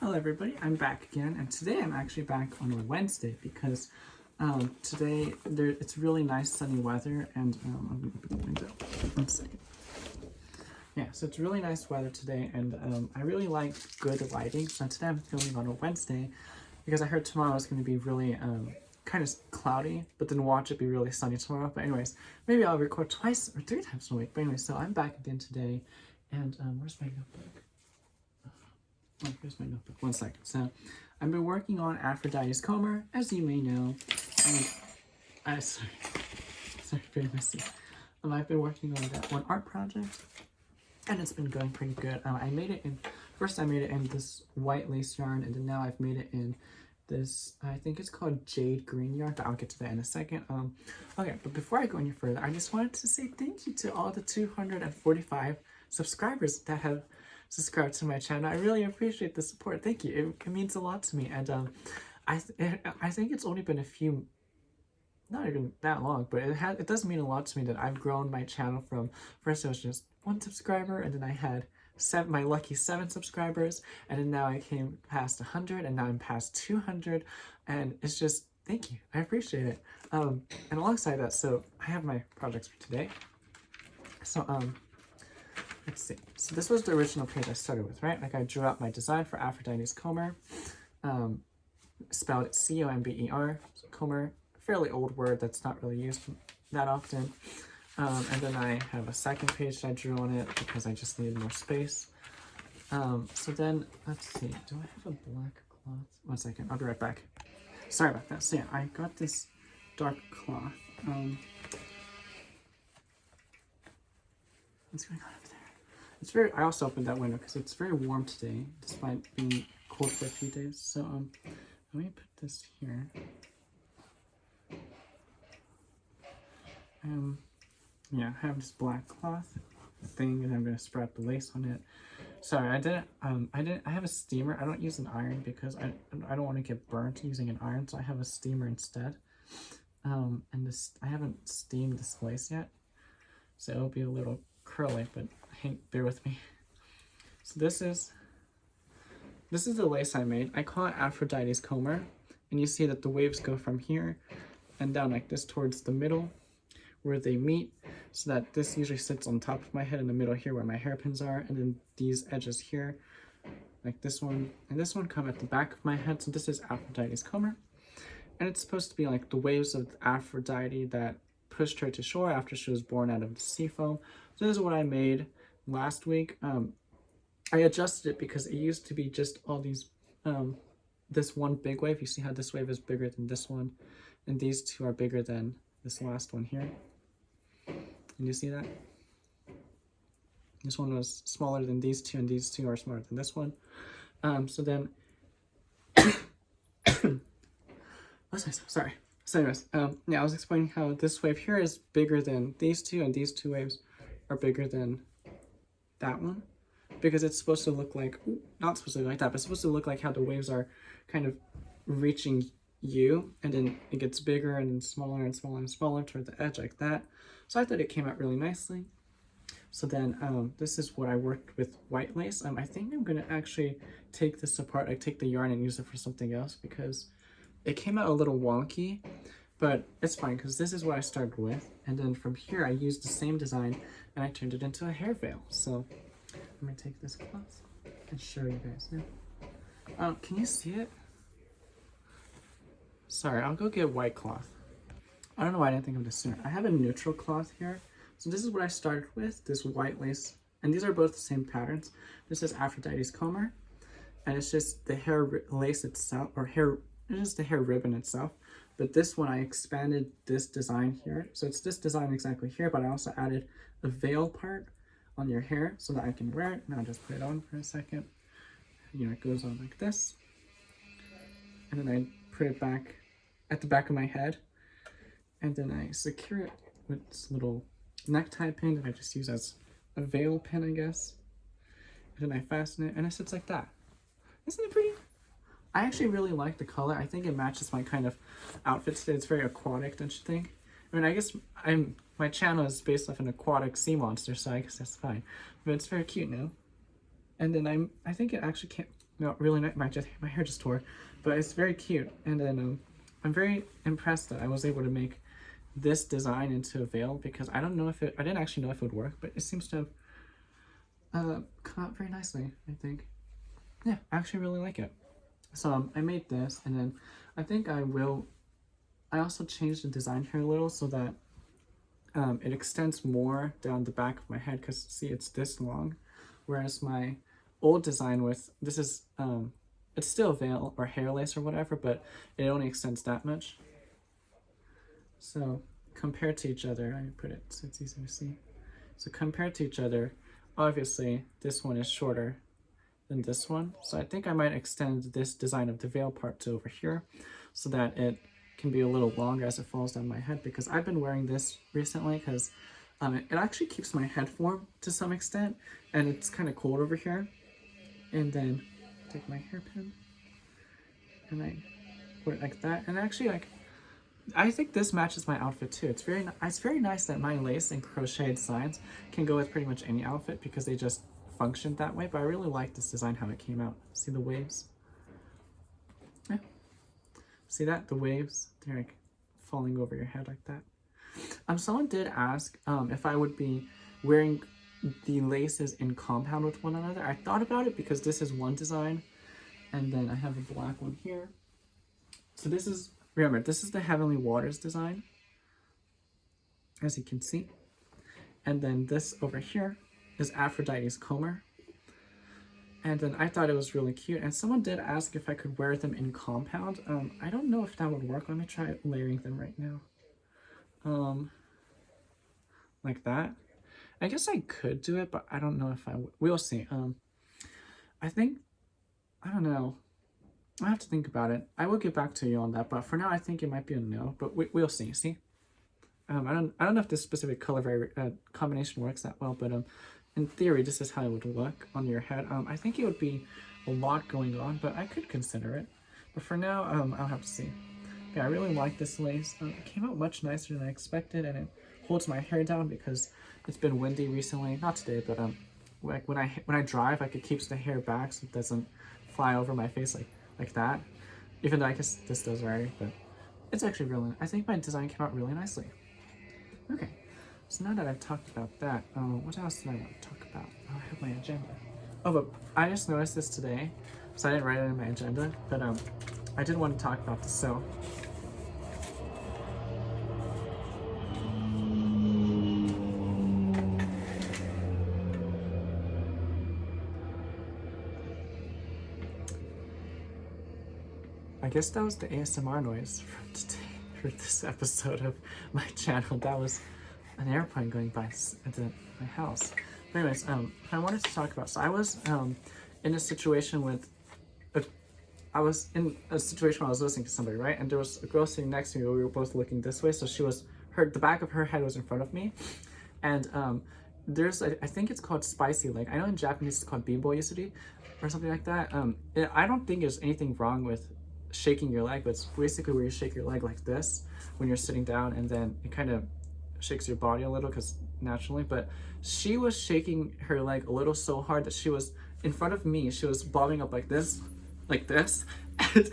Hello everybody, I'm back again, and today I'm actually back on a Wednesday because today it's really nice sunny weather, and I'm going to open the window. 1 second. Yeah, so it's really nice weather today, and I really like good lighting, so today I'm filming on a Wednesday because I heard tomorrow is going to be really kind of cloudy, but then watch it be really sunny tomorrow. But anyways, maybe I'll record 2 or 3 times a week. But anyway, so I'm back again today, and where's my notebook? Oh, here's my notebook. 1 second. So, I've been working on Aphrodite's comber, as you may know. And sorry, very messy. I've been working on that one art project, and it's been going pretty good. I made it in, first I made it in this white lace yarn, and then now I've made it in this, I think it's called jade green yarn, but I'll get to that in a second. Okay, but before I go any further, I just wanted to say thank you to all the 245 subscribers that have subscribe to my channel. I really appreciate the support. Thank you. It means a lot to me. And I think it's only been a few, not even that long, but it does mean a lot to me that I've grown my channel from, first it was just 1 subscriber, and then I had my lucky 7 subscribers, and then now I came past 100, and now I'm past 200, and it's just, thank you. I appreciate it. And alongside that, so I have my projects for today. So let's see. So this was the original page I started with, right? Like I drew out my design for Aphrodite's comber, spelled C-O-M-B-E-R, so comber, fairly old word that's not really used that often. And then I have a second page that I drew on it because I just needed more space. So then, let's see, do I have a black cloth? 1 second, I'll be right back. Sorry about that. So yeah, I got this dark cloth. What's going on over there? It's very, I also opened that window because it's very warm today, despite being cold for a few days. So, let me put this here. Yeah, I have this black cloth thing, and I'm going to spread the lace on it. Sorry, I have a steamer. I don't use an iron because I don't want to get burnt using an iron, so I have a steamer instead. And I haven't steamed this lace yet, so it'll be a little curly, but hey, bear with me. So this is the lace I made. I call it Aphrodite's comber, and you see that the waves go from here and down like this towards the middle where they meet, so that this usually sits on top of my head in the middle here where my hairpins are, and then these edges here, like this one and this one, come at the back of my head. So this is Aphrodite's comber, and it's supposed to be like the waves of Aphrodite that pushed her to shore after she was born out of the sea foam. So this is what I made last week. I adjusted it because it used to be just all these, this one big wave. You see how this wave is bigger than this one, and these two are bigger than this last one here. Can you see that? This one was smaller than these two, and these two are smaller than this one. So then, sorry. So anyways, yeah, I was explaining how this wave here is bigger than these two, and these two waves are bigger than that one, because it's supposed to look like, not supposed to look like that, but it's supposed to look like how the waves are kind of reaching you, and then it gets bigger and then smaller and smaller and smaller toward the edge like that. So I thought it came out really nicely. So then this is what I worked with white lace. I think I'm going to actually take this apart. I take the yarn and use it for something else because it came out a little wonky, but it's fine because this is what I started with. And then from here I used the same design and I turned it into a hair veil. So I'm going to take this cloth and show you guys now. Can you see it? Sorry, I'll go get white cloth. I don't know why I didn't think of this sooner. I have a neutral cloth here. So this is what I started with, this white lace. And these are both the same patterns. This is Aphrodite's comber. And it's just the hair lace itself, or hair, it's just the hair ribbon itself. But this one, I expanded this design here. So it's this design exactly here, but I also added a veil part on your hair so that I can wear it. And I'll just put it on for a second. You know, it goes on like this. And then I put it back at the back of my head, and then I secure it with this little necktie pin that I just use as a veil pin, I guess. And then I fasten it, and it sits like that. Isn't it pretty? I actually really like the color. I think it matches my kind of outfit today. It's very aquatic, don't you think? I mean, I guess my channel is based off an aquatic sea monster, so I guess that's fine. But it's very cute now. And then I think it actually no, really nice. My hair just tore, but it's very cute. And then I'm very impressed that I was able to make this design into a veil, because I didn't actually know if it would work, but it seems to have come out very nicely, I think. Yeah, I actually really like it. So I made this, and then I think I also changed the here a little so that it extends more down the back of my head, because see, it's this long, whereas my old design this is it's still veil or hair lace or whatever, but it only extends that much. So compared to each other, I put it so it's easy to see. So compared to each other, obviously this one is shorter than this one. So I think I might extend this design of the veil part to over here so that it can be a little longer as it falls down my head, because I've been wearing this recently because it actually keeps my head form to some extent, and it's kind of cold over here. And then take my hairpin and I put it like that, and actually, like, I think this matches my outfit too. It's very nice that my lace and crochet designs can go with pretty much any outfit because they just function that way. But I really like this design, how it came out. See the waves? Yeah. See that? The waves, they're like falling over your head like that. Someone did ask if I would be wearing the laces in compound with one another. I thought about it because this is one design, and then I have a black one here. So this is, remember, this is the Heavenly Waters design, as you can see. And then this over here is Aphrodite's comber. And then I thought it was really cute. And someone did ask if I could wear them in compound. I don't know if that would work. Let me try layering them right now. Like that. I guess I could do it, but I don't know if I would. We'll see. I don't know. I have to think about it. I will get back to you on that, but for now I think it might be a no, but we'll see. See? I don't know if this specific color combination works that well, but in theory this is how it would look on your head. I think it would be a lot going on, but I could consider it. But for now, I'll have to see. Yeah, I really like this lace. It came out much nicer than I expected, and it holds my hair down because it's been windy recently. Not today, but like when I drive, like, it keeps the hair back so it doesn't fly over my face like that. Even though I guess this does already, but it's actually really, I think my design came out really nicely. Okay, so now that I've talked about that, what else did I want to talk about? Oh, I have my agenda. Oh, but I just noticed this today, so I didn't write it in my agenda, but I did want to talk about this. So I guess that was the ASMR noise from today, for this episode of my channel. That was an airplane going by at my house. But anyways, I wanted to talk about, so I was in a situation with, I was in a situation where I was listening to somebody, right? And there was a girl sitting next to me, we were both looking this way, so the back of her head was in front of me. And there's, I think it's called spicy leg. I know in Japanese it's called bimbo yusuri, or something like that. I don't think there's anything wrong with shaking your leg, but it's basically where you shake your leg like this when you're sitting down, and then it kind of shakes your body a little because naturally. But she was shaking her leg a little so hard that she was in front of me, she was bobbing up like this, and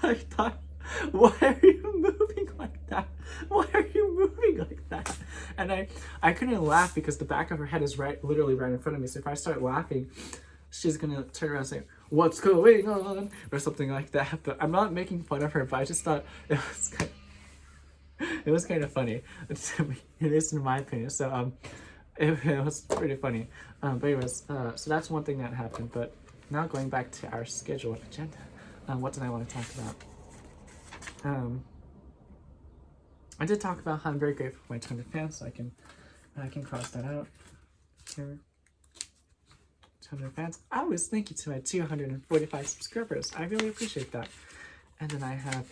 I thought, why are you moving like that? Why are you moving like that? And I couldn't laugh because the back of her head is literally right in front of me. So if I start laughing, she's gonna turn around and say, "What's going on?" or something like that. But I'm not making fun of her, but I just thought it was kind of funny. It is, in my opinion. So it was pretty funny. But anyways, so that's one thing that happened. But now going back to our schedule and agenda, what did I want to talk about? I did talk about how I'm very grateful for my 200 fans, so I can cross that out here. 200 fans. Always thank you to my 245 subscribers. I really appreciate that. And then I have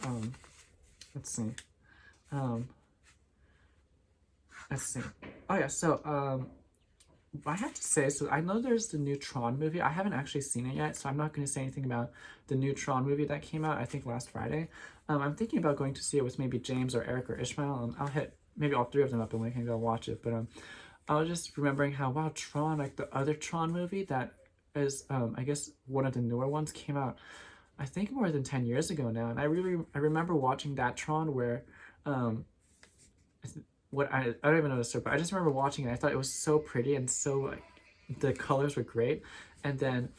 let's see. Oh yeah, so I have to say, so I know there's the new Tron movie. I haven't actually seen it yet, so I'm not going to say anything about the new Tron movie that came out, I think, last Friday. I'm thinking about going to see it with maybe James or Eric or Ishmael. I'll hit maybe all three of them up and we can go watch it. But I was just remembering how, wow, Tron, like the other Tron movie that is I guess one of the newer ones came out I think more than 10 years ago now, and I remember watching that Tron where um what I don't even know the story, but I just remember watching it. I thought it was so pretty and so like the colors were great. And then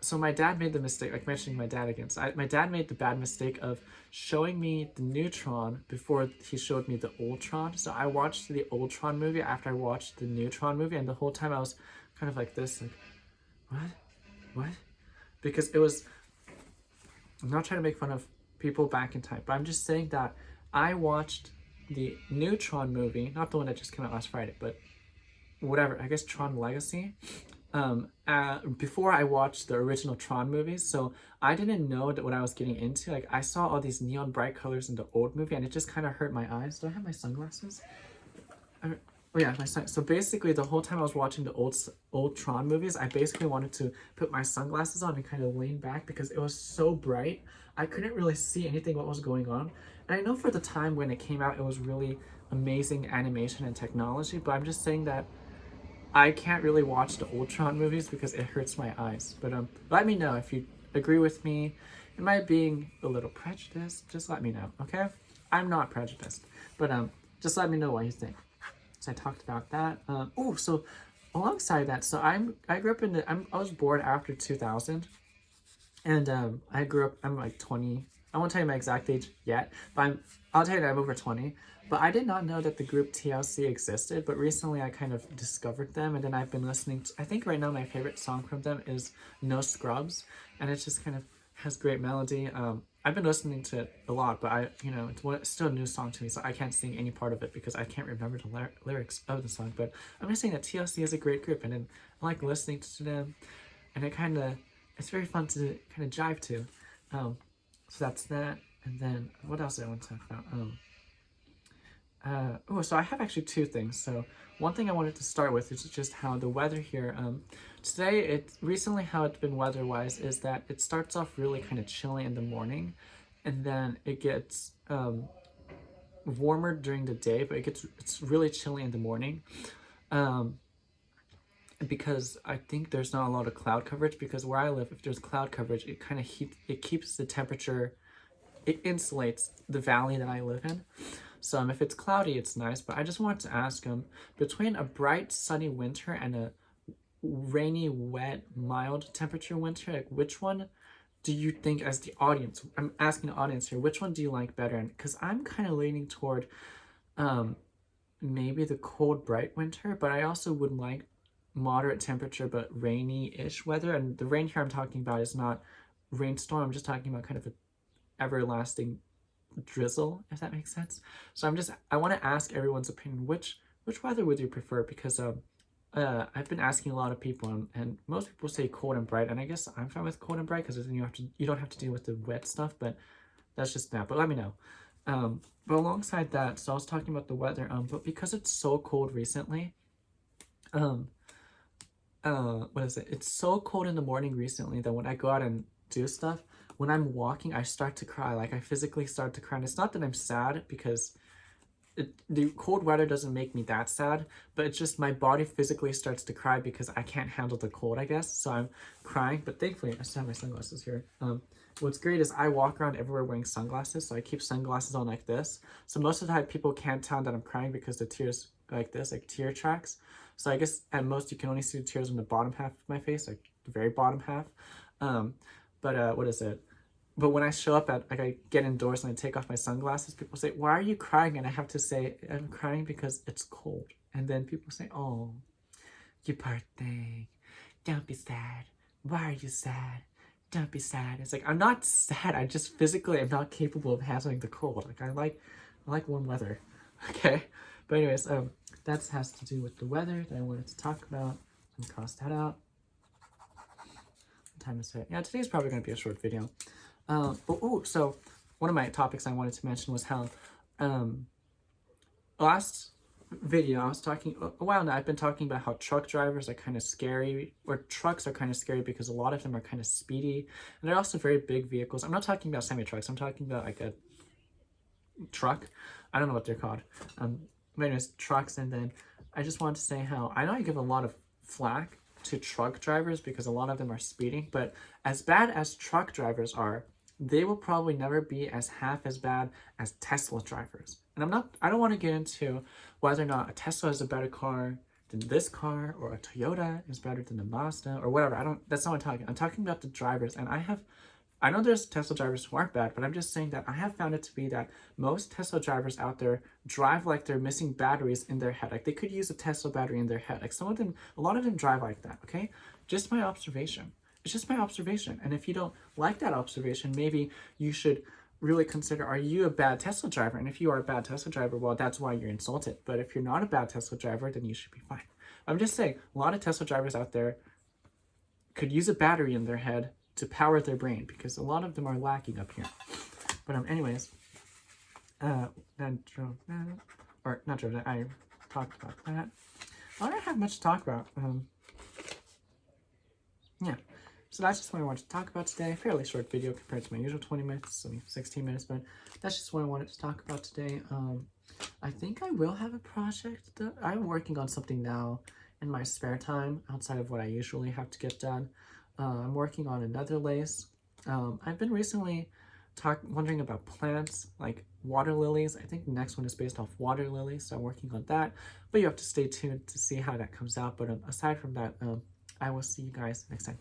so my dad made the mistake, like mentioning my dad again. So my dad made the bad mistake of showing me the new Tron before he showed me the old Tron. So I watched the old Tron movie after I watched the new Tron movie, and the whole time I was kind of like this, like, what? What? Because it was, I'm not trying to make fun of people back in time, but I'm just saying that I watched the new Tron movie, not the one that just came out last Friday, but whatever, I guess Tron Legacy, before I watched the original Tron movies. So I didn't know that what I was getting into. Like, I saw all these neon bright colors in the old movie, and it just kind of hurt my eyes. Do I have my sunglasses? Oh yeah, my sun. So basically, the whole time I was watching the old Tron movies, I basically wanted to put my sunglasses on and kind of lean back because it was so bright. I couldn't really see anything what was going on. And I know for the time when it came out, it was really amazing animation and technology. But I'm just saying that I can't really watch the old Tron movies because it hurts my eyes. But let me know if you agree with me. Am I being a little prejudiced? Just let me know, okay? I'm not prejudiced, but just let me know what you think. So I talked about that. Oh, so alongside that, so I grew up in the I was born after 2000, and I grew up. I'm like 20. I won't tell you my exact age yet, but I'll tell you that I'm over 20. But I did not know that the group TLC existed. But recently, I kind of discovered them, and then I've been listening to. I think right now my favorite song from them is "No Scrubs," and it just kind of has great melody. I've been listening to it a lot, but it's still a new song to me, so I can't sing any part of it because I can't remember the lyrics of the song. But I'm just saying that TLC is a great group, and then I like listening to them, and it's very fun to kind of jive to. So that's that, and then what else did I want to talk about? So I have actually two things. So one thing I wanted to start with is just how the weather here, today, recently how it's been weather-wise is that it starts off really kind of chilly in the morning, and then it gets warmer during the day, but it's really chilly in the morning. Because I think there's not a lot of cloud coverage, because where I live, if there's cloud coverage, it keeps the temperature, it insulates the valley that I live in. So if it's cloudy, it's nice. But I just wanted to ask between a bright, sunny winter and a rainy, wet, mild temperature winter, like which one do you think, as the audience, I'm asking the audience here, which one do you like better? And because I'm kind of leaning toward maybe the cold, bright winter, but I also would like moderate temperature but rainy-ish weather. And the rain here I'm talking about is not rainstorm. I'm just talking about kind of an everlasting drizzle, if that makes sense. So I want to ask everyone's opinion. Which weather would you prefer? Because I've been asking a lot of people, and most people say cold and bright, and I guess I'm fine with cold and bright because then you don't have to deal with the wet stuff. But that's just that. But let me know. But alongside that, so I was talking about the weather. But because it's so cold recently, what is it? It's so cold in the morning recently that when I go out and do stuff, when I'm walking, I start to cry. Like, I physically start to cry. And it's not that I'm sad, because the cold weather doesn't make me that sad, but it's just my body physically starts to cry because I can't handle the cold, I guess. So I'm crying, but thankfully I still have my sunglasses here. What's great is I walk around everywhere wearing sunglasses, so I keep sunglasses on like this. So most of the time people can't tell that I'm crying because the tears go like this, like tear tracks. So I guess at most you can only see the tears on the bottom half of my face, like the very bottom half. What is it? But when I show up like I get indoors and I take off my sunglasses, people say, "Why are you crying?" And I have to say, "I'm crying because it's cold." And then people say, "Oh, you poor thing. Don't be sad. Why are you sad? Don't be sad." It's like, I'm not sad. I just physically am not capable of handling the cold. Like, I like warm weather. Okay? But anyways, that has to do with the weather that I wanted to talk about. And cross that out. What time is it? Yeah, today's probably going to be a short video. So one of my topics I wanted to mention was how last video I was talking a while now, I've been talking about how truck drivers are kind of scary, or trucks are kind of scary because a lot of them are kind of speedy, and they're also very big vehicles. I'm not talking about semi-trucks, I'm talking about like a truck. I don't know what they're called. But anyways, trucks. And then I just wanted to say how I know I give a lot of flack to truck drivers because a lot of them are speeding, but as bad as truck drivers are, they will probably never be as half as bad as Tesla drivers. And I don't want to get into whether or not a Tesla is a better car than this car, or a Toyota is better than a Mazda, or whatever. That's not what I'm talking. I'm talking about the drivers, and I know there's Tesla drivers who aren't bad, but I'm just saying that I have found it to be that most Tesla drivers out there drive like they're missing batteries in their head. Like they could use a Tesla battery in their head. Like a lot of them drive like that, okay? Just my observation. It's just my observation. And if you don't like that observation, maybe you should really consider, are you a bad Tesla driver? And if you are a bad Tesla driver, well, that's why you're insulted. But if you're not a bad Tesla driver, then you should be fine. I'm just saying, a lot of Tesla drivers out there could use a battery in their head to power their brain, because a lot of them are lacking up here. But anyways, I talked about that. I don't have much to talk about. Yeah, so that's just what I wanted to talk about today. Fairly short video compared to my usual 20 minutes, only 16 minutes, but that's just what I wanted to talk about today. I think I will have a project that I'm working on something now in my spare time outside of what I usually have to get done. I'm working on another lace. I've been recently wondering about plants like water lilies. I think the next one is based off water lilies, so I'm working on that. But you have to stay tuned to see how that comes out. But aside from that, I will see you guys next time.